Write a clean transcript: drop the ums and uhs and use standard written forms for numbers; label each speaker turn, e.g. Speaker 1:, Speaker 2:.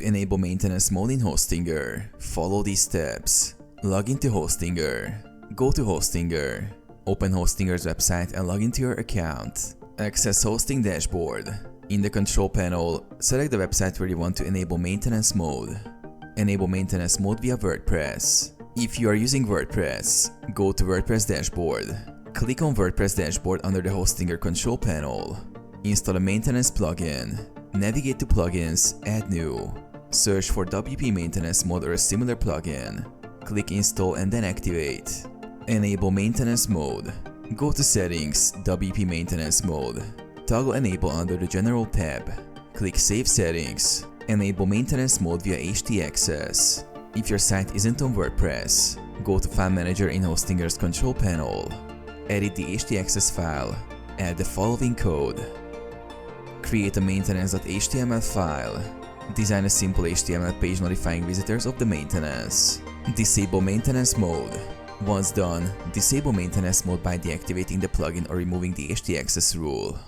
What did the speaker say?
Speaker 1: enable maintenance mode in Hostinger, follow these steps. Log into Hostinger. Go to Hostinger. Open Hostinger's website and log into your account. Access Hosting Dashboard. In the control panel, select the website where you want to enable maintenance mode. Enable maintenance mode via WordPress. If you are using WordPress, go to WordPress Dashboard. Click on WordPress Dashboard under the Hostinger control panel. Install a maintenance plugin. Navigate to Plugins, Add New. Search for WP Maintenance Mode or a similar plugin. Click Install and then Activate. Enable Maintenance Mode. Go to Settings, WP Maintenance Mode. Toggle Enable under the General tab. Click Save Settings. Enable Maintenance Mode via htaccess. If your site isn't on WordPress, go to File Manager in Hostinger's control panel. Edit the htaccess file. Add the following code. Create a maintenance.html file. Design a simple HTML page notifying visitors of the maintenance. Disable maintenance mode. Once done, disable maintenance mode by deactivating the plugin or removing the htaccess rule.